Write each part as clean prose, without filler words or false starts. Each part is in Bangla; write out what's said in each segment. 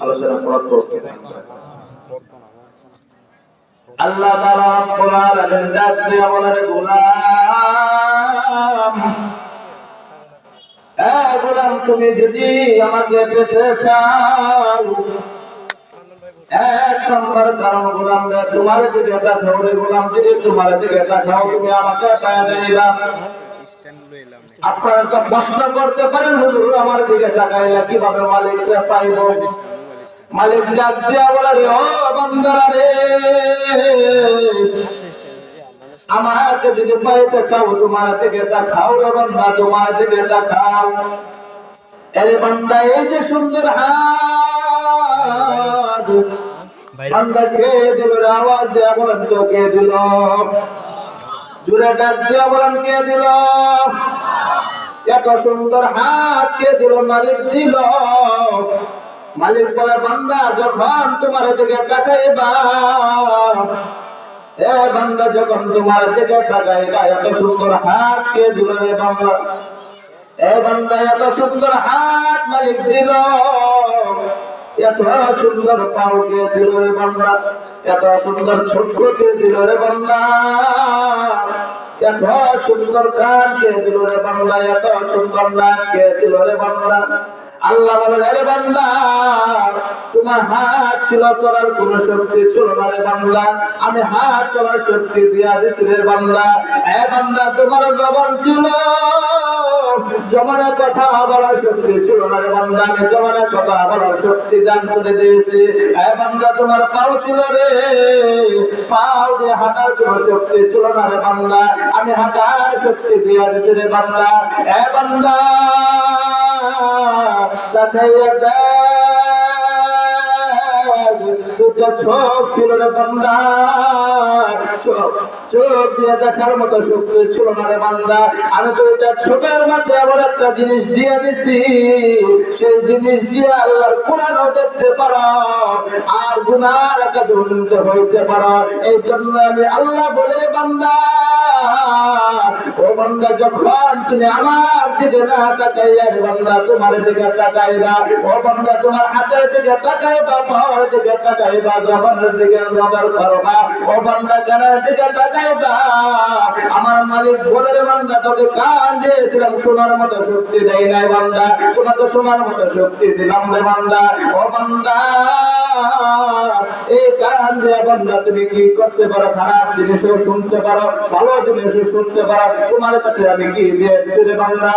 আলোচনা করার করতে আল্লাহ তাআলা রব্বুল আলামিন ডাক দিয়ে বলেন গোলাম গোলাম তুমি যদি আমাকে পেতে চাও এক নম্বর কারণ গোলাম তোমার দিকে তাকাও রে গোলাম যদি তোমার দিকে তাকাও তুমি আমাকে পায় যাইবা আপনারা তো প্রশ্ন করতে পারেন হুজুর আমার দিকে তাকাইলা কিভাবে মালিককে পাইব মালিক ডাক দিয়া বলে রে ও বান্দারা রে আমাকে যদি পাইতে চাও তোমার দিকে তাকাও রে বান্দা তোমার দিকে তাকাও আরে বান্দা এই যে সুন্দর হাত বান্দা কে দিল রে আওয়াজ দিয়া বলেন তো কে দিল জুড়ে ডাক দিয়া বলেন কে দিল এত সুন্দর হাত কে দিল মালিক দিল মালিক বলে বান্দা যখন তোমার দিকে তাকাইবা এ বান্দা যখন তোমার দিকে তাকাইবা এত সুন্দর হাত কে দিল রে বান্দা এ বান্দা এত সুন্দর হাত মালিক দিল এত সুন্দর পাও কে দিল রে বান্দা এত সুন্দর ছোট্ট কে দিল রে বান্দা এত সুন্দর কান কে দিল রে বান্দা এত সুন্দর নাক কে দিল রে বান্দা আল্লাহ বলে রে বান্দা তোমার হাত ছিল চলার কোন শক্তি ছিল না রে বান্দা আমি হাত চলার শক্তি দিয়া দিছি রে বান্দা এ বান্দা তোমার জবান ছিল জমানের কথা বলার শক্তি ছিল না রে বান্দা আমি জমানের কথা বলার শক্তি দান করে দিয়েছি এ বান্দা তোমার পাও ছিল রে পাও যে হাঁটার কোন শক্তি ছিল না রে বান্দা আমি হাঁটার শক্তি দিয়া দিছি রে বান্দা এ বান্দা তাকাইয়া দুটা চোখ ছিল রে বান্দা চোখ দিয়ে দেখার মতো শক্তি ছিল না রে বান্দা আমি তো এটা চোখের মাঝে এমন একটা জিনিস দিয়ে দিছি সেই জিনিস দিয়ে আল্লাহর কোরআনও দেখতে পারো আর গুনার কাছে উন্নত হইতে পারো এই জন্য আমি আল্লাহ বলে রে বান্দা ও বান্দা যখন তুমি আমার দিকে না তাকাইয়া রে বান্দা তোমার দিকে তাকাইবা ও বান্দা তোমার হাতের দিকে তাকাইবা পাওয়ার দিকে তাকাইবা জবানের দিকে নজর করবা ও বান্দা কানের দিকে তাকাইবা আমার মালিক বলে রে বান্দা তোকে কান দিয়েছিলাম শোনার মতো শক্তি দেই নাই বান্দা তোমাকে শোনার মতো শক্তি দিলাম রে বান্দা ও বান্দা এই কান দিয়ে বান্দা তুমি কি করতে পারো খারাপ জিনিসও শুনতে পারো ভালো জিনিসও শুনতে পারো তোমার কাছে আমি কি দিয়েছি রে বান্দা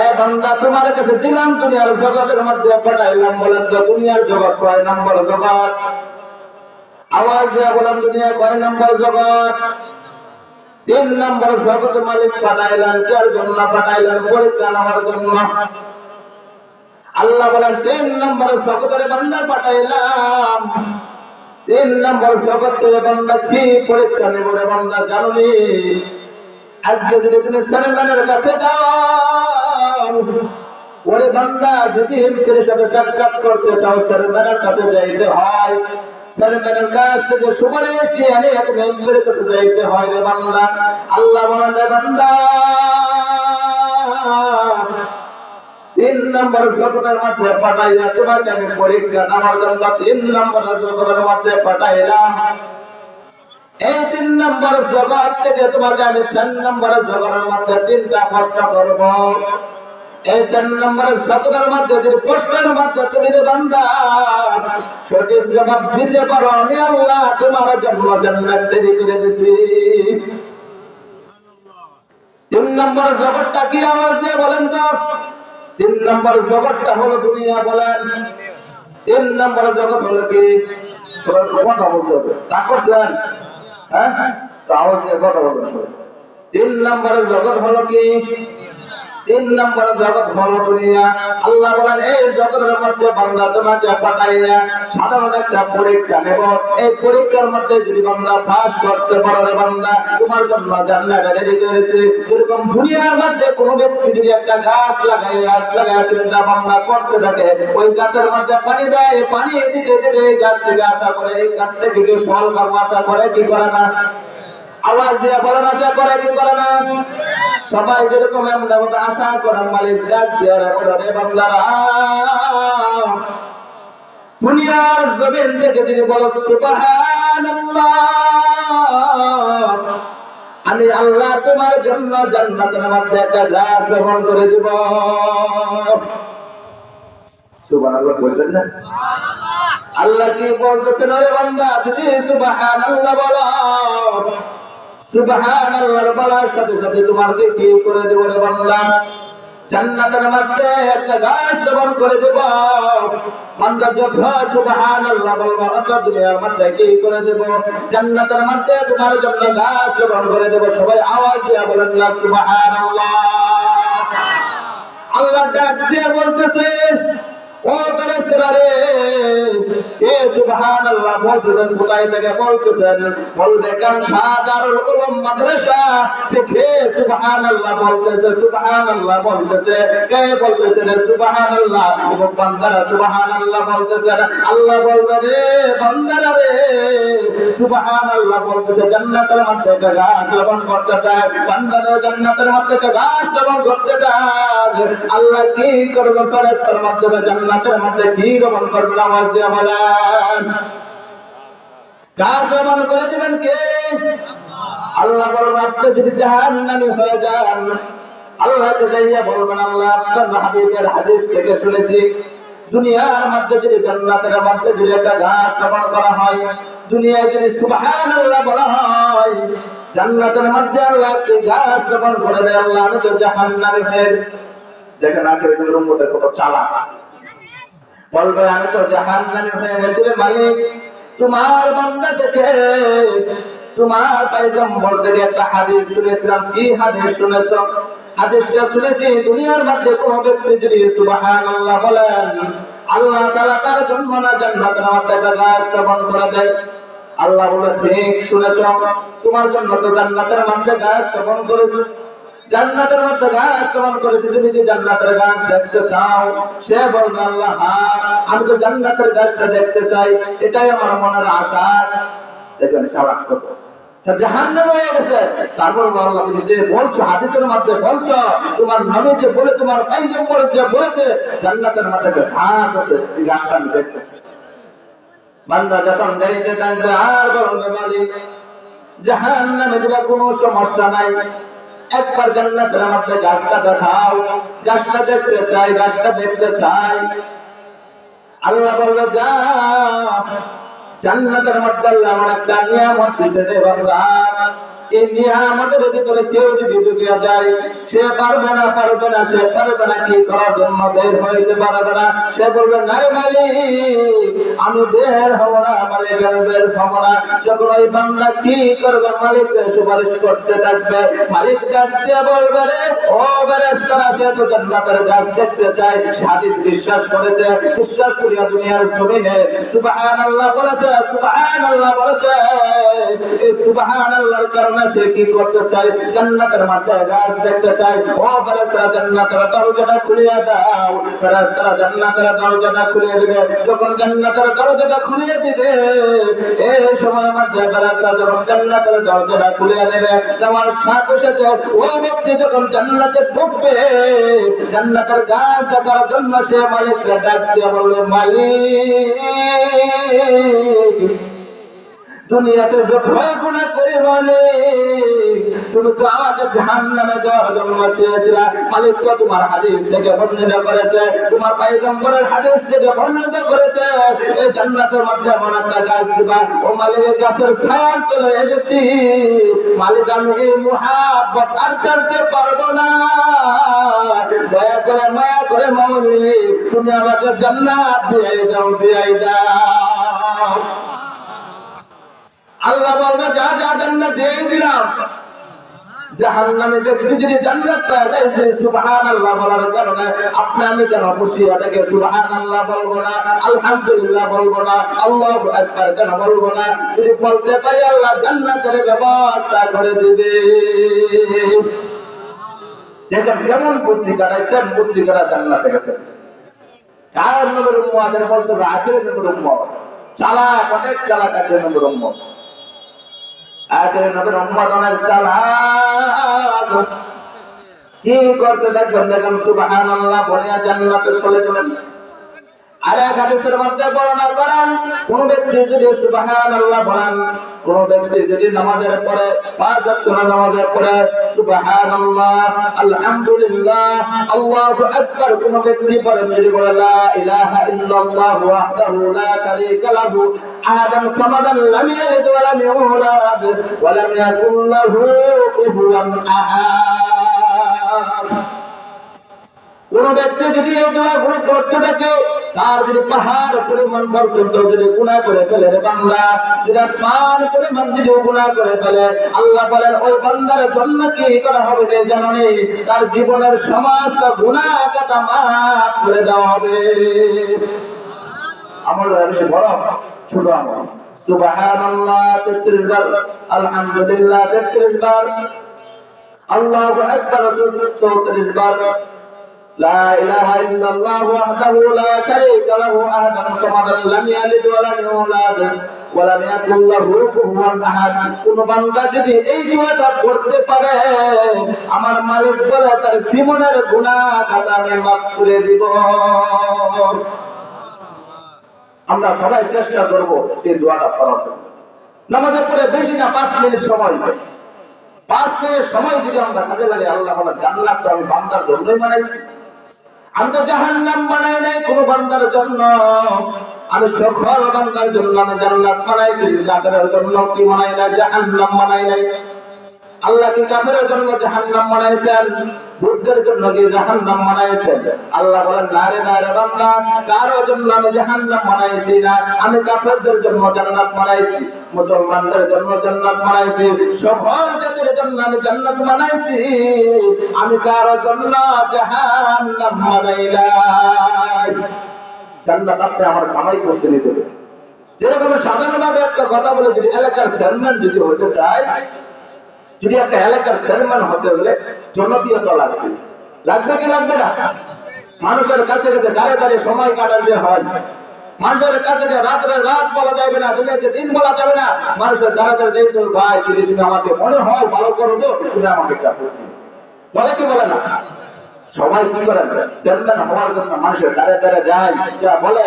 এ বান্দা তোমার কাছে দিলাম দুনিয়ার জগতের মধ্যে পাঠাইলাম বলেন তো দুনিয়ার জগৎ কয় নম্বর জগৎ আওয়াজ দিয়ে বলেন দুনিয়া কয় নম্বর জগৎ 3 নম্বর জগৎ মালিক পাঠাইলেন কার জন্য পাঠাইলেন পরীক্ষা নেওয়ার জন্য আল্লাহ বলেন 3 নম্বর জগতের বান্দা পাঠাইলাম 3 নম্বর জগতের বান্দা কি পরীক্ষা নেব রে বান্দা জানোনি আজকে যদি তুমি সালমানের কাছে যাও ওরে বান্দা যদি হিমকের সাথে সাক্ষাৎ করতে চাও সালমানের কাছে যাইতে হয় সালমানের কাছ থেকে সুপারিশ নিয়ে আনে তুমি হিমকের কাছে যাইতে হয় রে বান্দা আল্লাহ বলেন রে বান্দা 3 নম্বর জগতের মধ্যে পাঠাইয়া তোমাকে আমি পরীক্ষা নেওয়ার জন্য 3 নম্বর জগতের মধ্যে পাঠাইলাম এই 3 নম্বর জগৎ থেকে তোমাকে আমি 4 নম্বর জগতের মধ্যে 3টা প্রশ্ন করব এই 4 নম্বর জগতের মধ্যে যে প্রশ্নের মধ্যে তুমি রে বান্দা সঠিক জবাব দিতে পারো আমি আল্লাহ তোমার জন্য জান্নাত তৈরি করে দিয়েছি 3 নম্বর জগৎটা কি আওয়াজ দিয়ে বলেন তো 3 নম্বর জগৎটা হলো দুনিয়া বলেন 3 নম্বর জগৎ হলো কি সবাই কথা বলতে হবে তা করছেন হ্যাঁ আওয়াজ দিয়ে কথা বলবেন 3 নম্বরের জগৎ হলো কি 3 নম্বর জগৎ হলো দুনিয়া আল্লাহ বলেন এই জগতের মধ্যে বান্দা তোমাকে পাঠাইয়া সাধারণ একটা পরীক্ষা নেব এই পরীক্ষার মধ্যে যদি বান্দা পাস করতে পারো রে বান্দা তোমার জন্য জান্নাত রেডি করেছে যেরকম দুনিয়ার মধ্যে কোনো ব্যক্তি যদি একটা গাছ লাগায় চিন্তা ভাবনা করতে থাকে ওই গাছের মধ্যে পানি দেয় পানি দিতে দিতে গাছ থেকে আশা করে এই গাছ থেকে কি ফল পাবো আশা করে কি করে না আওয়াজ দিয়ে বলেন আশা করে কি করে না সবাই যেরকম এমন ভাবে আশা করেন মালিক ডাক দিয়ে বলে রে বান্দারা দুনিয়ার জমিন থেকে যদি বলো সুবহানাল্লাহ, আমি আল্লাহ তোমার জন্য জান্নাতের মধ্যে একটা গাছ রোপণ করে দিব। সুবহানাল্লাহ বলবেন না? আল্লাহ কি বলতেছেন? ওরে বান্দা, যদি সুবহানাল্লাহ বলো, সুবহানাল্লাহর বলার সাথে সাথে তোমাকে কি করে দেব রে বান্দা? জান্নাতের মধ্যে একটা গাছ রোপণ করে দেব। বান্দা যত সুবহানাল্লাহ বলবা, অত দুনিয়ার মধ্যে কি করে দেব? জান্নাতের মধ্যে তোমার জন্য গাছ রোপণ করে দেব। সবাই আওয়াজ দিয়ে বলেন না সুবহানাল্লাহ। আল্লাহ ডাক দিয়ে বলতেছে, ও ফেরেশতারা রে, কে সুবহানাল্লাহ বলতেছেন? কোথায় থেকে বলতেছেন? বলবে কান সাদারুল উলুম মাদ্রাসা থেকে সুবহানাল্লাহ বলতেছে, সুবহানাল্লাহ বলতেছে। কে বলতেছে রে সুবহানাল্লাহ? ও বান্দারা সুবহানাল্লাহ বলতেছেন। আল্লাহ বলবে রে বান্দারা রে, সুবহানাল্লাহ বলতেছে। জান্নাতের মধ্যে একটা গাছ রোপণ করতে চায়, বান্দারা জান্নাতের মধ্যে একটা গাছ রোপণ করতে চায়। আল্লাহ কি করবে? ফেরেশতার মাধ্যমে জান্নাতের মধ্যে কি রোপণ করবেন? আওয়াজ দিয়ে বলেন। গাছ রোপণ করে দিবেন কে? আল্লাহ বলবেন, আপনি যদি জাহান্নামী হয়ে যান, আল্লাহকে যাইয়া বলবেন, আল্লাহ আপনার হাবিবের হাদিস থেকে শুনেছি, দুনিয়ার মধ্যে যদি জান্নাতের মধ্যে যদি একটা গাছ রোপণ করা হয়, দুনিয়ায় যদি সুবহানাল্লাহ বলা হয়, জান্নাতের মধ্যে আল্লাহ কি গাছ রোপণ করে দেয়। আল্লাহ আমি তো জাহান্নামী হয়ে গেছি। দেখেন আখের উম্মতের কত চালাক। বলবে আমি তো জাহান্নামী হয়ে গেছি রে মালিক, তোমার বান্দা থেকে তোমার পয়গম্বর থেকে একটা হাদিস শুনেছিলাম। কি হাদিস শুনেছ? হাদিসটা শুনেছি, দুনিয়ার মধ্যে কোন ব্যক্তি যদি সুবহানাল্লাহ বলেন, আল্লাহ তাআলা তার জন্য না জান্নাতের মধ্যে একটা গাছ রোপণ করে দেয়। আল্লাহ বলে, ঠিক শুনেছ, তোমার জন্য তো জান্নাতের মধ্যে গাছ রোপণ করেছে। জান্নাতের মধ্যে গাছ রোপণ করেছে। তুমি কি জান্নাতের গাছ দেখতে চাও? সে বলবে, আল্লাহ হ্যাঁ, আমি তো জান্নাতের গাছটা দেখতে চাই, এটাই আমার মনের আশা। দেখেন সাবাক কত জাহান্নাম হয়ে গেছে। তারপর আল্লাহ তুমি যে বলছো, হাদিসের মধ্যে বলছো, তোমার নবী যে বলে, তোমার পয়গম্বর যে বলেছে জান্নাতের মধ্যে ঘাস আছে, এই গাছটা আমি দেখতেছি। বান্দা যখন যাইতে থাকবে আর বলবে, মালিক জাহান্নামে দেওয়া কোনো সমস্যা নাই, একবার জান্নাতের মধ্যে গাছটা দেখাও, গাছটা দেখতে চাই, গাছটা দেখতে চাই। আল্লাহ বলবে, যা, জান্নাতের মধ্যে আল্লাহ আমার একটা নিয়ামত দিয়েছে রে বান্দা। এই নিয়ামতের ভিতরে কেউ যদি ঢুকে যায়, সে পারবে না, সে পারবে না কি করার জন্য বের হইতে পারবে না। সে বলবে, না রে মালিক, আমি বের হব না, মালিক আমি বের হব না। যখন ওই বান্দা কি করবে, মালিককে সুপারিশ করতে থাকবে। মালিক গাছ দিয়ে বলবে, রে ও ফেরেশতারা, সে তো জান্নাতের গাছ দেখতে চায়, সে হাদিস বিশ্বাস করেছে, বিশ্বাস করিয়া দুনিয়ার জমিনে সুবহানাল্লাহ বলেছে, সুবহানাল্লাহ বলেছে। এই সুবহানাল্লাহর কারণে সে কি করতে চায়? জান্নাতের মধ্যে গাছ দেখতে চায়। ও ফেরেশতারা, জান্নাতের দরজাটা খুলিয়ে দাও। ফেরেশতারা জান্নাতের দরজাটা খুলে দিবে। যখন জান্নাতের দরজাটা খুলে দিবে, এই সময়ের মধ্যে ফেরেশতারা যখন জান্নাতের দরজাটা খুলে দেবে, তোমার সাথে সাথে ওই ব্যক্তি যখন জান্নাতে ঢুকবে, জান্নাতের গাছ দেখার জন্য সে মালিককে ডাক দিয়ে বলবে, মালিক দুনিয়াতে যতই গুনাহ করি মালিক, তুমি তো আমাকে জাহান্নামে দেওয়ার জন্য চেয়েছিলে। মালিক তো তোমার হাদিস থেকে বর্ণিত করেছে, তোমার পয়গম্বরের হাদিস থেকে বর্ণিত করেছে, এই জান্নাতের মধ্যে এমন একটা গাছ দিবা। ও মালিকের গাছের ছায়ায় চলে এসেছি মালিক, আমি এই মুহাব্বত আর ছাড়তে পারবো না। দয়া করে মায়া করে মালিক তুমি আমাকে জান্নাত দিয়ে দাও, দিয়ে দাও। আল্লাহ বলবে, যা যা, জান্নাত দিয়ে দিলাম। জাহান্নামে ব্যক্তি যদি জান্নাত পায় যায়, যে সুবহানাল্লাহ বলার কারণে আপনি আমি কেন খুশি হয়ে সুবহানাল্লাহ বলবো না, আলহামদুলিল্লাহ বলবো না, আল্লাহু আকবার কেন বলবো না? যদি বলতে পারি, আল্লাহ জান্নাতের ব্যবস্থা করে দিবে। দেখেন কেমন বুদ্ধি কাটাইছেন, বুদ্ধি কাটা জান্নাতে গেছেন। কার নবীর উম্মত বলতে হবে? আখিরের নবীর উম্মত। চালাক, অনেক চালাক আখিরের নবীর উম্মত। আখিরের নবীর উম্মত অনেক চালাক। কি করতে দেখবেন? দেখেন সুবহানাল্লাহ বলে জান্নাতে চলে গেলেন। আর এক হাদিসের মধ্যে বর্ণনা করেন, কোন ব্যক্তি যদি সুবহানাল্লাহ বলেন, কোন ব্যক্তি যদি নামাজের পরে 5 ওয়াক্ত নামাজের পরে সুবহানাল্লাহ, আলহামদুলিল্লাহ, আল্লাহু আকবার কোন ব্যক্তি বলেন, যদি বলে লা ইলাহা ইল্লাল্লাহ ওয়াহদাহু লা শারীকা লাহু আহাদান সামাদান লাম ইয়ালিদ ওয়া লাম ইউলাদ ওয়া লাম ইয়াকুল লাহু কুফুয়ান আহাদ। কোন ব্যক্তি যদি এই দোয়াগুলো করতে থাকে, তার যদি পাহাড় পরিমাণ পর্যন্ত যদি গুনাহ করে ফেলে, রে বান্দা যদি আসমান পরিমাণ যদি গুনাহ করে ফেলে, আল্লাহ বলেন ওই বান্দার জন্য কি করা হবে রে জানেন? তার জীবনের সমস্ত গুনাহ কাটা মাফ করে দেওয়া হবে। আমল বেশি বড় ছোট আমল। সুবহানাল্লাহ 33 বার, আলহামদুলিল্লাহ 33 বার, আল্লাহু আকবার 34 বার, لا إله إلا الله وحده لا شريك له أحدا صمدا لم يلد ولم يولد ولم يكن له كفوا أحد। কোন বান্দা যদি এই দোয়াটা পড়তে পারে, আমার মালিক বলে তার জীবনের গুনাহ খাতা আমি মাফ করে দিব। আমরা সবাই চেষ্টা করব এই দোয়াটা পড়ার জন্য। নামাজের পরে বেশি না 5 মিনিট সময়, 5 মিনিট সময় যদি আমরা কাজে লাগাই, আল্লাহ বলে জান্নাত তো আমি বান্দার জন্যই বানাইছি, আমি তো জাহান্নাম বানাই নাই কোন বান্দার জন্য, আমি সকল বান্দার জন্য আমি জান্নাত বানাইছি। কাফেরের জন্য কি বানাই না? জাহান্নাম বানাই নাই। আল্লাহ কি কাফেরের জন্য জাহান্নাম বানাইছেন? বুদ্ধের জন্য কি জাহান্নাম বানাইছেন? আল্লাহ বলেন না রে বান্দা, কারোর জন্য আমি জাহান্নাম বানাইছি না, আমি কাফেরদের জন্য জান্নাত বানাইছি, মুসলমানদের জন্য জান্নাত বানাইছি, সকল জাতির জন্য আমি জান্নাত বানাইছি, আমি কারোর জন্য জাহান্নাম বানাই নাই। জান্নাত আপনি আমার কামাই করতে নিতে হবে। যেরকম সাধারণভাবে একটা কথা বলে, যদি এলাকার চেয়ারম্যান যদি হতে চায়, যদি একটা এলাকার চেয়ারম্যান হতে হলে জনপ্রিয়তা লাগবে, লাগবে কি লাগবে না? মানুষের কাছে কাছে দাঁড়িয়ে দাঁড়িয়ে সময় কাটাতে হয়, মানুষের কাছে রাত্রে রাত বলা যাবে না, দিনে দিন বলা যাবে না, মানুষের দাঁড়া দাঁড়িয়ে যেতে ভাই যদি তুমি আমাকে মনে হয় ভালো করবো, তুমি আমাকে বলে কি বলে না? সবাই কি করেন? চেয়ারম্যান হওয়ার জন্য মানুষের দাঁড়িয়ে দাঁড়িয়ে যায়, যা বলে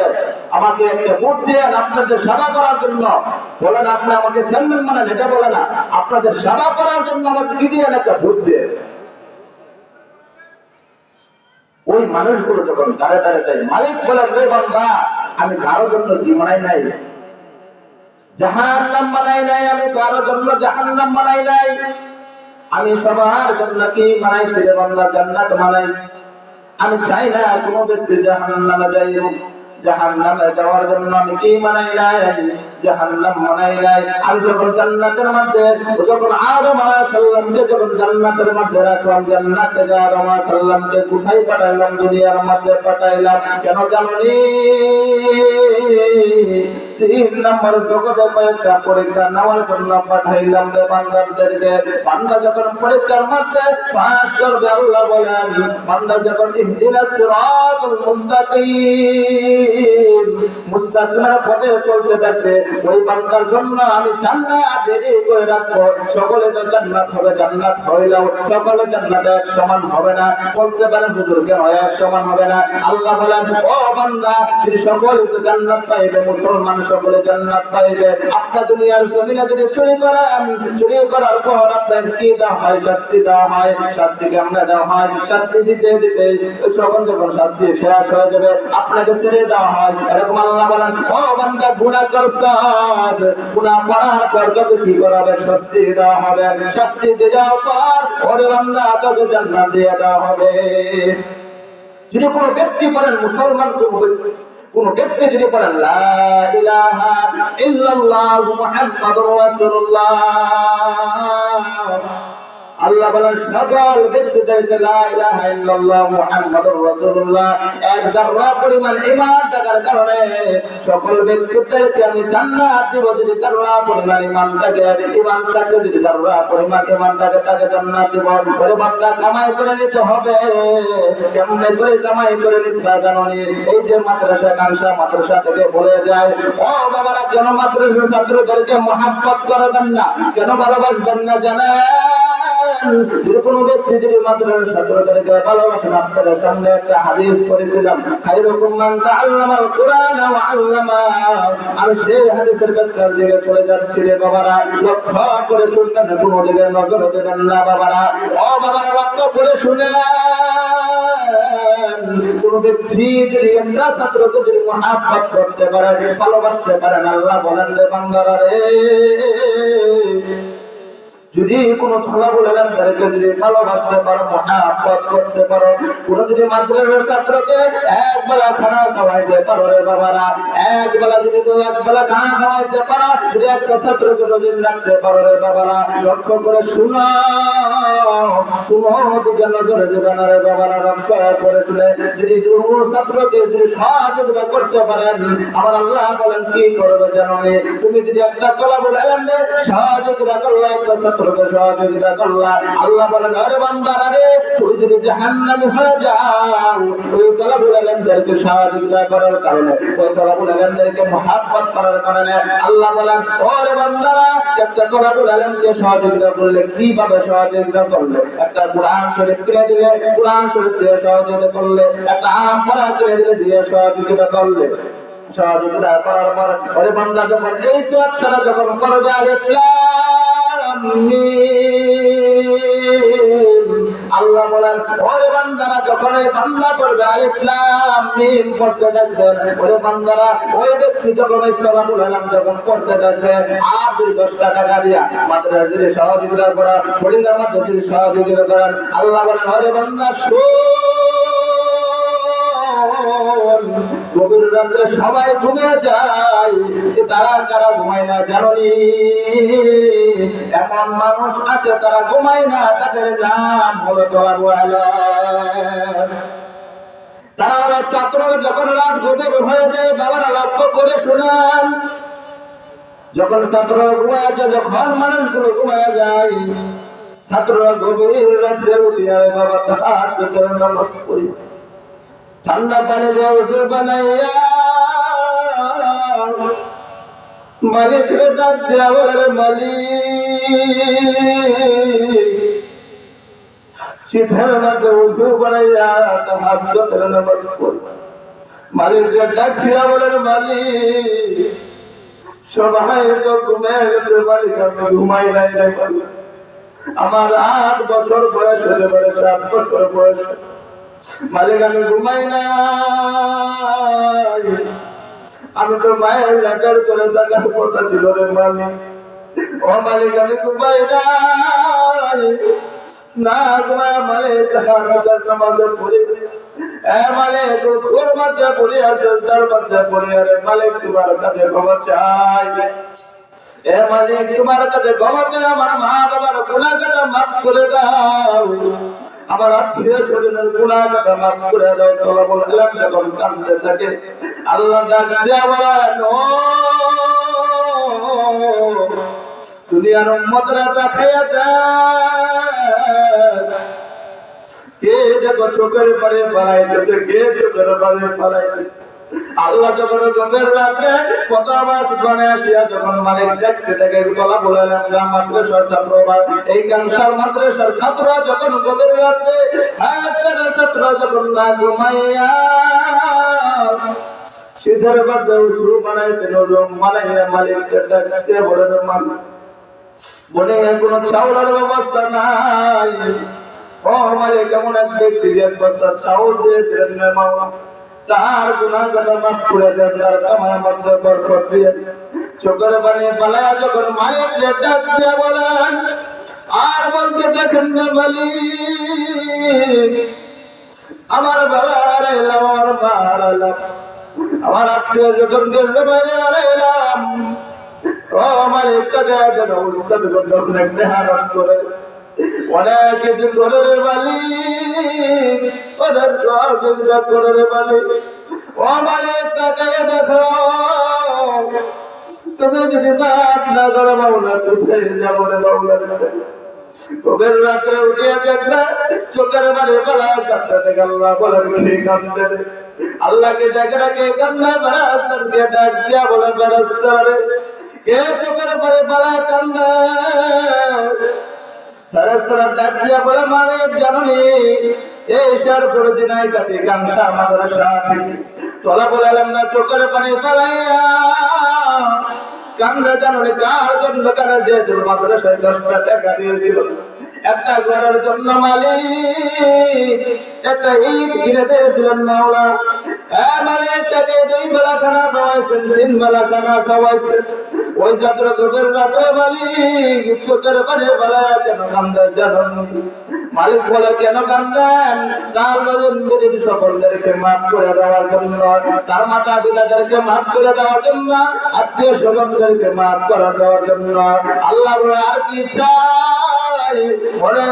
আমাকে একটা ভোট দিয়ে আপনাদের সেবা করার জন্য, বলেন আপনি আমাকে চেয়ারম্যান বানান, এটা বলে না, আপনাদের সেবা করার জন্য আমাকে কি দিয়ে একটা ভোট দিয়ে। ওই মানুষগুলো যখন দাঁড়িয়ে দাঁড়িয়ে যায়, মালিক বলেন রে বান্দা, আমি কারোর জন্য কি বানাই নাই? জাহান্নাম বানাই নাই, আমি কারোর জন্য জাহান্নাম বানাই নাই, আমি সবার জন্য কি বানাইছি রে বান্দা? জান্নাত বানাইছি। আমি চাই না কোন ব্যক্তি জাহান্নামে যাইব, জাহান্নামে যাওয়ার জন্য আমি কি বানাই নাই? জাহান্নাম বানাই নাই। আমি যখন জান্নাতের মধ্যে, যখন আদম আলাইহিস সালামকে যখন জান্নাতের মধ্যে রাখলাম, জান্নাত থেকে আদম আলাইহিস সালামকে কোথায় পাঠাইলাম? দুনিয়ার মধ্যে পাঠাইলাম। কেন জানেননি? 3 নম্বর জগতে কয়েকটা পরীক্ষা নেওয়ার জন্য পাঠাইলাম রে বান্দাদেরকে। বান্দা যখন পরীক্ষার মধ্যে পাস করবে, আল্লাহ বলেন বান্দা যখন ইহদিনাস সিরাতুল মুস্তাকিম, মুস্তাকিমের পথে চলতে থাকবে, ওই বান্দার জন্য আমি জান্নাত রেডি করে রাখবো। সকলে তো জান্নাত হবে, জান্নাত হইলেও সকলে জান্নাতে এক সমান হবে না। বলতে পারেন হুজুর কেন এক সমান হবে না? আল্লাহ বলেন ও বান্দা, যদি সকলে তো জান্নাত পাইবে, মুসলমান সকলে জান্নাত পাইবে, আপনার দুনিয়ার জমিনে যদি চুরি করেন, চুরি করার পর আপনার কি দেওয়া হয়? শাস্তি দেওয়া হয়। শাস্তি কেমন দেওয়া হয়? শাস্তি দিতে দিতে সকল যখন শাস্তি শেষ হয়ে যাবে, আপনাকে ছেড়ে দেওয়া হয়। এরকম আল্লাহ বলেন ও বান্দা, গুনাহ করছস, গুনাহ করার পর যত কি করাবে? শাস্তি দেওয়া হবে। শাস্তি দিয়ে যাওয়ার পর ওরে বান্দা তোকে জান্নাত দিয়ে দেওয়া হবে। যদি কোনো ব্যক্তি করেন, মুসলমান কোন ব্যক্তি যদি বলেন লা ইলাহা ইল্লাল্লাহু মুহাম্মাদুর রাসূলুল্লাহ, আল্লাহ বলেন সকল ব্যক্তিদেরকে লা ইলাহা ইল্লাল্লাহু মুহাম্মাদুর রাসূলুল্লাহ এক যারা পরিমাণ ঈমান থাকার কারণে সকল ব্যক্তিদেরকে আমি জান্নাত দেব। যদি যারা পরিমাণ ঈমান থাকে, ঈমান থাকে, যদি যারা পরিমাণ ঈমান থাকে, তাকে জান্নাত দেব। ওরে বান্দা, কামাই করে নিতে হবে। কেমনে করে কামাই করে নিতে হয় জানোনি? এই যে মাদ্রাসা কাংশা মাদ্রাসা থেকে বলে যায়, ও বাবারা কেন মাদ্রাসা ছাত্রদেরকে মহব্বত করবেন না, কেন ভালোবাসবেন না জানেন? যে কোনো ব্যক্তি যদি মাদ্রাসার ছাত্রদেরকে ভালোবাসেন, আপনাদের সামনে একটা হাদিস পড়েছিলাম, খায়রুকুম মান তাআল্লামাল কুরআন ওয়া আল্লামা। আমি সেই হাদিসের ব্যাখ্যার দিকে চলে যাচ্ছি রে বাবারা, লক্ষ্য করে শুনবেন, কোনো দিকে নজর দেবেন না বাবারা। ও বাবারা, লক্ষ্য করে শুনেন, কোন ব্যক্তি যদি একটা ছাত্রকে যদি মহাব্বত করতে পারে, ভালোবাসতে পারেন, আল্লাহ বলেন রে বান্দারা রে, যদি কোনো তলাবুল ইলম তাদেরকে যদি ভালোবাসতে পারো, মহাব্বত করতে পারো, কোন যদি মাদ্রাসার ছাত্রকে একবেলা খানা খাওয়াইতে পারো রে বাবারা, একবেলা যদি তো একবেলা খানা খাওয়াইতে পারো, যদি একটা ছাত্রকে রোজা রাখতে পারো রে বাবারা, লক্ষ্য করে শুনো, কোনো দিকে নজরে দেবে না রে বাবারা, লক্ষ্য করে শুনে যদি কোনো ছাত্রকে যদি সহযোগিতা করতে পারেন, আমার আল্লাহ বলেন কি করবে জানো? তুমি যদি একটা তলাবুল ইলমে সহযোগিতা করলে, একটা ছাত্রকে সহযোগিতা করলা, আল্লাহ বলেন আরে বান্দারা রে, তুই যদি জাহান্নামী হয়ে যাও, ওই তলাবুল ইলমদেরকে সহযোগিতা করার কারণে, ওই তলাবুল ইলমদেরকে মহাব্বত করার কারণে আল্লাহ বলেন ওরে বান্দারা, একটা তলাবুল ইলমকে সহযোগিতা করলে কিভাবে সহযোগিতা করলে? একটা কোরআন শরীফ কিনে দিলে, কোরআন শরীফ দিয়ে সহযোগিতা করলে, একটা আম পড়া কিনে দিলে দিয়ে সহযোগিতা করলে, সহযোগিতা করার পর ওরে বান্দা যখন এই সওয়াব ছাড়া যখন করবে, আলিফ লাম মিম, আল্লাহ বলেন ওরে বান্দারা যখন এই বান্দা করবে আলিফ লাম মিম পড়তে থাকবেন, ওরে বান্দারা ওই ব্যক্তি যখন এই সওয়াবুল ইলম যখন পড়তে থাকবে, আর যদি 10 টাকা দিয়া মাদ্রাসার যদি সহযোগিতা করা, ফরিদার মাধ্যমে যদি সহযোগিতা করেন, আল্লাহ বলেন ওরে বান্দা গভীর রাত্রে সবাই ঘুমিয়ে যায়, তারা কারা ঘুমায় না জানি? এমন মানুষ আছে তারা ঘুমায় না, তাদের নাম হলো তলাবুল ইলম। তারা ছাত্ররা যখন রাত গভীর হয়ে যায়, বাবারা লক্ষ্য করে শুনেন, যখন ছাত্ররা ঘুমায় যায়, যখন মানুষগুলো ঘুমায় যায়, ছাত্ররা গভীর রাত্রে উঠিয়া বাবা তাহাজ্জুদের নামাজ পড়ি, ঠান্ডা পানি দিয়ে ওযু বানাইয়া মালিককে ডাক দিয়া বলে রে মালিক, শীতের মধ্যে ওযু বানাইয়া তাহাজ্জুদের নামাজ পড়ি, মালিককে ডাক দিয়া বলে রে মালিক, সবাই তো ঘুমিয়ে গেছে, মালিক আমি ঘুমাই নাই রে মালিক, আমার 8 বছর বয়স হতে পারে, 7 বছর বয়স, মালিক আমি ঘুমাই নাই, আমি তো মায়ের লেখার করে থাকার কথা ছিল রে মালিক, ও মালিক আমি ঘুমাই নাই, না ঘুমায় মালিক তাহাজ্জুদের নামাজে পড়ি, এ মালিক তোর মধ্যে পড়ি আছে, তার মধ্যে পড়ি, আরে মালিক তোমার কাছে ক্ষমা চাই, এ মালিক তোমার কাছে ক্ষমা চাই, আমার মা বাবার গুনাহটা মাফ করে দাও, আমার আত্মীয় স্বজনের গুনাহ কথা মাফ করে দাও। তলাবুল ইলম যখন কাঁদতে থাকে, আল্লাহ ডাক দিয়া বলেন ও দুনিয়ার উম্মতরা তাকায়া দেখ, কে দেখো চোখের পারে পালাইতেছে, কে চোখের পারে পালাইতেছে। আল্লাহ যখন গভীর রাত্রে কত আবার দোকানে আসিয়া যখন মালিক দেখতে থাকে, তলাবুল ইলম মাদ্রাসার ছাত্ররা, এই কানসার মাদ্রাসার ছাত্ররা যখন গভীর রাত্রে ছাত্র যখন না ঘুমাইয়া শীতের মধ্যে ওযু বানাইছে, ওযু বানাইয়া মালিককে ডাকতে বলে রে মালিক, বনে কোনো চাউলের ব্যবস্থা নাই, ও মালিক এমন এক ব্যক্তি যে এক বস্তা চাউল দিয়েছিলেন রে মাওলা, তার গুনাহ কথা মাফ করে দেন, তার কামাই মধ্যে বরকত দিয়ে। চোখের পানি পালায়া যখন মালিককে ডাক দিয়ে বলেন, আর বলতে দেখেন না মালিক, আমার বাবা হারাইলাম, আমার মা হারাইলাম, আমার আত্মীয় স্বজন গেলে বাইরে হারাইলাম, ও মালিক তাকে যেন উস্তাদ অনেক মেহনত করে, অনেক কিছু করে রে মালিক, অনেক সহযোগিতা করে রে মালিক, ও মালিক তাকে দেখো, তুমি যদি মাফ না করো মাওলা কোথায় যাবো রে মাওলা? গভীর রাত্রে উঠিয়া দেখলা চোখের বাড়ি পালা কাঁদতে থেকে আল্লাহ বলেন কে কাঁদতে রে? আল্লাহকে দেখে ডাকে কান্না বেড়াস্তারকে ডাক দিয়া বলে বেড়াস্তারে কে চোখের বাড়ি পালা কান্দে? ফেরেশতারা ডাক দিয়া বলে, মালিক জানুনি এই শের পরিচিনাই কাতে কাংসা মাদ্রাসা থেকে তলাবুল আলমরা চোখের পানি ফেলাইয়া কান্দা জানুনি কার জন্য কানে যে মাদ্রাসায় 10টা টাকা দিয়েছিল একটা ঘরের জন্য মালিক একটা ইট কিনে দিয়েছিলেন মাওলা। মালিক তাকে 2 বেলা খানা খাওয়াইছেন, 3 বেলা খানা খাওয়াইছেন। ওই ছাত্র চোখের রাত্রে মালিক চোখের পানি ফেলা কেন কান্দে জানেন? মালিক বলে কেন কান্দেন? তার বলেন সকলদেরকে মাফ করে দেওয়ার জন্য, তার মাতা পিতাদেরকে মাফ করে দেওয়ার জন্য, আত্মীয় স্বজনদেরকে মাফ করে দেওয়ার জন্য। আল্লাহ বলে আর কি চাই? বলে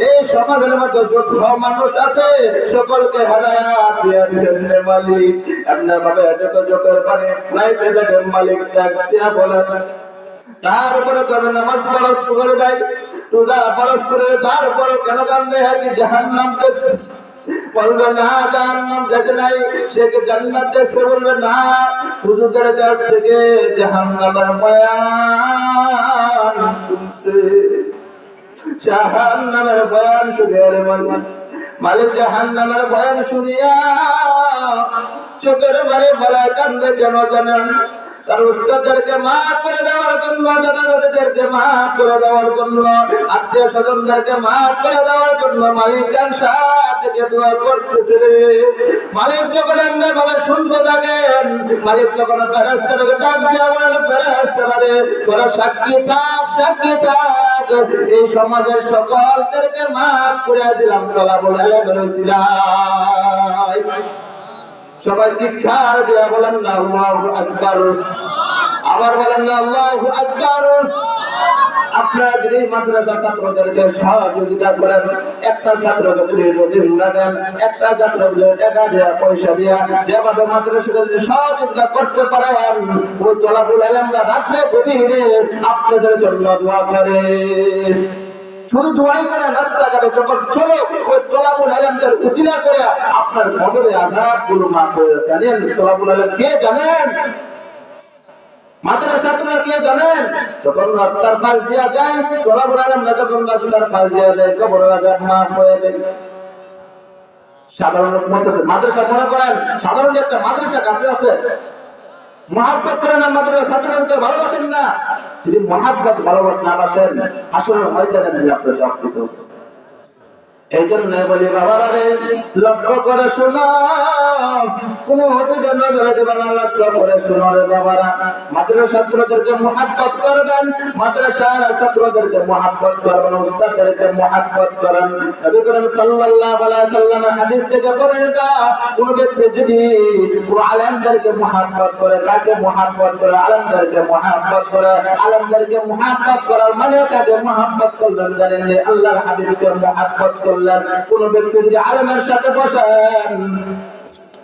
এই সমাজের মধ্যে যত মানুষ আছে সকলকে হেদায়েত দিয়ে দিবেন মালিক। এমনি ভাবে যত চোখের পানি লাইতে দেখেন মালিক ডাক দিয়া বলেন, তার উপরে তবে নামাজ ফরজ করে দেয়, রোজা ফরজ করে, তারপরে কেন কান্দে? কি জাহান্নাম দেখছে? বলবে না জাহান্নাম দেখে নাই, সে কি জান্নাত দেখছে? বলবে না, হুজুরদের কাছ থেকে জাহান্নামের বয়ান শুনছে, জাহান্নামের বয়ান শুনে রে মালিক জাহান্নামের বয়ান শুনিয়া চোখের বাড়ি ভরা কান্দে কেন জানেন? তার উস্তাদদেরকে মাফ করে দেওয়ার জন্য, দাদাদেরকে মাফ করে দেওয়ার জন্য, আত্মীয় স্বজনদেরকে মাফ করে দেওয়ার জন্য মালিক কাংসা থেকে দোয়া করতেছে রে। মালিক যখন এমনি ভাবে শুনতে থাকেন, মালিক যখন ফেরেশতাদেরকে ডাক দিয়া বলেন, ফেরেশতারা রে তোরা সাক্ষী থাক, সাক্ষী থাক, এই সমাজের সকলদেরকে মাফ করে দিলাম তলাবুল আলমের উসিলায়। সবাই চিৎকার দিয়া বলেন না আল্লাহু আকবার, আবার বলেন না আল্লাহু আকবার। আপনারা যদি মাদ্রাসা ছাত্রদেরকে সহযোগিতা করেন, একটা ছাত্রকে যদি রোজী লাগান, একটা ছাত্রকে টাকা দেয়া পয়সা দেয়া যেভাবে মাদ্রাসাকে যদি সহযোগিতা করতে পারেন, ওই তলাবুল আলমরা রাত্রে গভীরে আপনাদের জন্য দোয়া করে। শুধু দোয়াই করে রাস্তাঘাটে যখন চলে ওই তলাবুল আলমদের উসিলা করে আপনার কবরে আযাবগুলো মাফ হয়ে জানেন। তলাবুল আলম কে জানেন? মাদ্রাসা ছাত্ররা কে জানেন? যখন রাস্তার পাশ দিয়া যায়, তলাবুল আলমরা যখন রাস্তার পাশ দিয়া যায়, কবরের আযাব মাফ হয়ে যায়। সাধারণ লোক বলতেছে মাদ্রাসা, মনে করেন সাধারণ একটা মাদ্রাসা কাছে আছে, মহাব্বত করেন না, মাদ্রাসা ছাত্রদেরকে ভালোবাসেন না। যদি মহাব্বত ভালোবাসা না বাসেন, আসলে ময়দানে দিলে আপনার জবাব দিতে হবে। এই জন্য বলি বাবারা রে, লক্ষ্য করে শোনো, কোন অধিকার নজরে দেবে না, লক্ষ্য করে শোনো রে বাবারা। মাদ্রাসা ছাত্রদেরকে মহাব্বত করবেন, মাদ্রাসার ছাত্রদেরকে মহাব্বত করবেন, উস্তাদদেরকে মহাব্বত করেন। নবী করিম সাল্লাল্লাহু আলাইহি ওয়াসাল্লামের হাদিস থেকে বর্ণিত, কোন ব্যক্তি যদি কোন আলেমদেরকে মহাব্বত করে, কাকে মহাব্বত করে? আলেমদেরকে মহাব্বত করে। আলেমদেরকে মহাব্বত করার মানে কাকে মহাব্বত করলেন জানেন? আল্লাহর হাবিবকে মহাব্বত করলেন। কোন ব্যক্তি যদি আলেমের সাথে বসেন,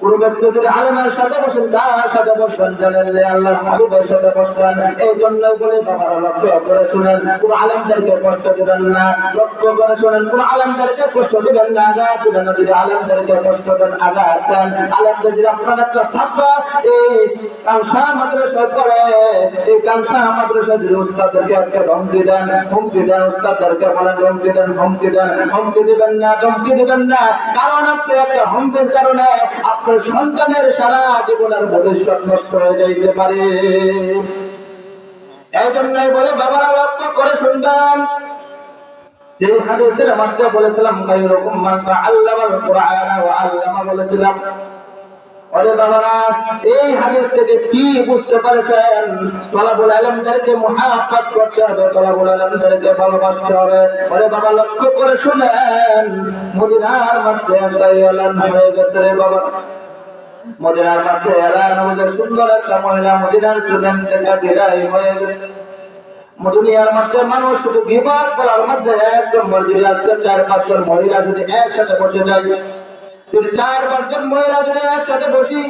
কোন ব্যক্তি যদি আলেমের সাথে বসেন, কার সাথে বসেন জানেন? আল্লাহর হাবিবের সাথে বসবেন। এই জন্য বলে বাবারা লক্ষ্য করে শুনেন, কোন আলেমদেরকে কষ্ট দিবেন না, লক্ষ্য করে শুনেন, কোন আলেমদেরকে কষ্ট দিবেন না, আঘাত দিবেন না। যদি আলেমদেরকে কষ্ট দেন, আঘাত দেন, আলেমদের যদি আপনার একটা ছাত্র এই কাংসা মাদ্রাসায় পড়ে, এই কাংসা মাদ্রাসায় যদি উস্তাদদেরকে একটা ধমকি দেন, হুমকি দেন, উস্তাদদেরকে বলেন ধমকি দেন, হুমকি দেন, হুমকি দিবেন না, ধমকি দিবেন না। কারণ আপনি একটা হুমকির কারণে আপনার সন্তানের সারা জীবনের ভবিষ্যৎ নষ্ট হয়ে যাইতে পারে। এই জন্যই বলে বাবারা লক্ষ্য করে শুনবেন, যে হাদিসের মধ্যে বলেছিলাম খায়রুকুম মান তাআল্লামাল কুরআনা ওয়া আল্লামা, বলেছিলাম ওরে বাবারা এই হাদিস থেকে কি বুঝতে পারছেন? তলাবুল ইলমদেরকে মুহাফাত করতে হবে, তলাবুল ইলমদেরকে ভালোবাসতে হবে। ওরে বাবা লক্ষ্য করে শুনেন, মদিনার মধ্যে একটা এলান হয়ে গেছে রে বাবা। মদিনার মধ্যে এলান হয়ে সুন্দর একটা মহিলা মদিনার জমিন থেকে বিদায় হয়ে গেছে। দুনিয়ার মধ্যে মানুষ শুধু বিবাদ করার মধ্যে এক নম্বর, যদি আজকে 4-5 জন মহিলা যদি একসাথে বসে যায়, যদি 4-5 জন মহিলা যদি একসাথে বসি,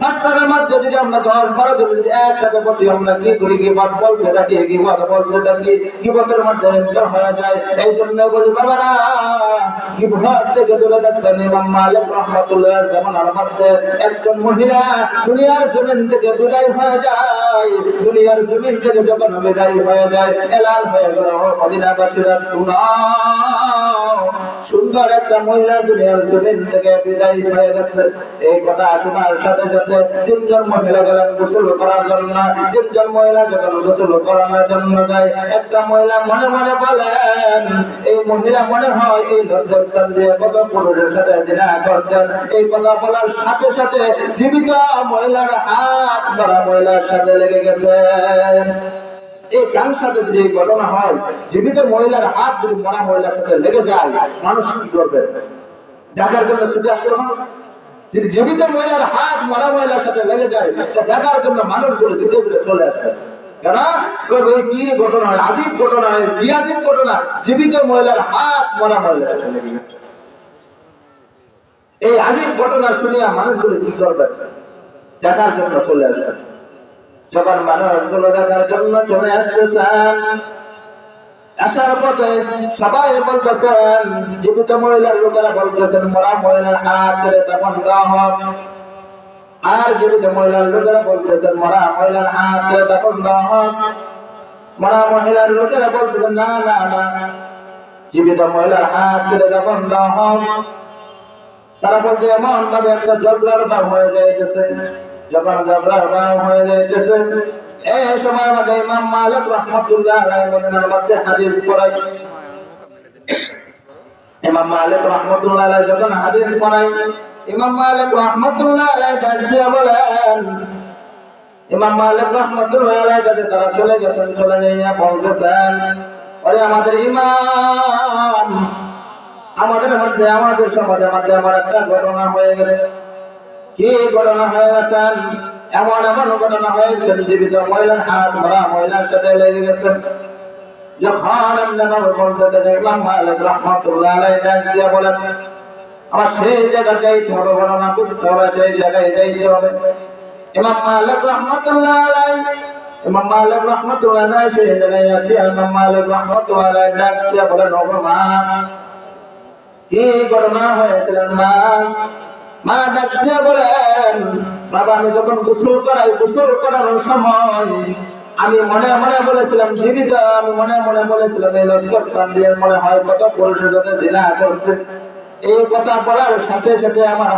ফাস্টারের মধ্যে যদি আমরা 10-12 জন যদি একসাথে বসি, আমরা কি করি? গীবত বলতে থাকি, গীবত বলতে থাকি, গীবতের মধ্যে লিপ্ত হয়ে যায়। এই জন্য বলি বাবারা, গীবত থেকে দূরে থাকবেন। ইমাম মালিক রাহমাতুল্লাহ জামানার মধ্যে একজন মহিলা দুনিয়ার জমিন থেকে বিদায় হয়ে যায়। দুনিয়ার জমিন থেকে যখন বিদায় হয়ে যায়, এলান হয়ে গেল, মদিনাবাসীরা শুনাও, সুন্দর একটা মহিলা দুনিয়ার জমিন থেকে বিদায় হয়ে গেছে। এই কথা শোনার সাথে সাথে 3 জন মহিলা গেলেন গোসল করার জন্য। 3 জন মহিলা যখন গোসল করানোর জন্য যায়, একটা মহিলা মনে মনে বলেন, এই মহিলা মনে হয় এই লজ্জাস্থান দিয়ে কত পুরুষের সাথে জিনা করছেন। এই কথা বলার সাথে সাথে জীবিত মহিলার হাত মরা মহিলার সাথে লেগে গেছে। এই গান সাথে যদি এই ঘটনা হয়, জীবিত মহিলার হাত যদি মরা মহিলার সাথে লেগে যায়, মানুষ কি করবে? দেখার জন্য ছুটে আসলো না? যদি জীবিত মহিলার হাত মরা মহিলার সাথে লেগে যায়, দেখার জন্য মানুষগুলো ছুটে ফিরে চলে আসবে। কেন? কি ঘটনা হয়? আজীব ঘটনা হয়, কি আজীব ঘটনা? জীবিত মহিলার হাত মরা মহিলার সাথে লেগে গেছে। এই আজীব ঘটনা শুনিয়া মানুষগুলো কি করবে? দেখার জন্য চলে আসবে। যখন মানুষগুলো দেখার জন্য চলে আসতেছেন, আসার পথে সবাই বলতেছেন, জীবিত মহিলার লোকেরা বলতেছেন মরা মহিলার হাত ধরে তখন দেওয়া হোক। আর জীবিত মহিলার লোকেরা বলতেছেন মরা মহিলার হাত ধরে তখন দেওয়া হোক। মরা মহিলার লোকেরা বলতেছেন না না না, জীবিত মহিলার হাত ধরে তখন দেওয়া হোক। তারা বলছে এমন ভাবে একটা ঝগড়ার ভাব হয়ে যাইতেছে। যখন ঝগড়ার ভাব হয়ে যাইতেছে, এই সময় আমাদের ইমাম মালিক রাহমাতুল্লাহ আলাইহি মদিনার মধ্যে হাদিস পড়াই। ইমাম মালিক রাহমাতুল্লাহ আলাইহি যখন হাদিস পড়াই, ইমাম মালিক রাহমাতুল্লাহ আলাইহি ডাক দিয়ে বলেন, ইমাম মালিক রাহমাতুল্লাহ আলাইহি কাছে তারা চলে গেছেন। চলে গিয়ে বলতেছেন, আরে আমাদের ইমাম, আমাদের মধ্যে আমাদের সমাজের মধ্যে এমন একটা ঘটনা হয়ে গেছে। কি ঘটনা হয়ে গেছেন? এমন এমন ঘটনা হয়েছে, জীবিত মহিলার হাত মরা মহিলার সাথে লেগে গেছে। যখন আমরা বলতে থাকি, ইমাম মালিক রাহমাতুল্লাহ আলাইহি ডাক দিয়ে বলেন, আমার সেই জায়গায় যাইতে হবে, ঘটনা বুঝতে হবে, সেই জায়গায় যাইতে হবে। ইমাম মালিক রাহমাতুল্লাহ আলাইহি, ইমাম মালিক রাহমাতুল্লাহ আলাইহি সেই জায়গায় আসি, ইমাম মালিক রাহমাতুল্লাহ আলাইহি ডাক দিয়ে বলেন, ওগো মা, কি ঘটনা হয়েছিল মা? মা ডাক দিয়ে বলেন, বাবা আমি যখন গোসল করাই, গোসল করানোর সময় আমি মনে মনে বলেছিলাম জীবিত, আমি মনে মনে বলেছিলাম এই লজ্জাস্থান দিয়ে মনে হয় কত পুরুষের সাথে জিনা করছে। এই কথা বলার সাথে সাথে আমার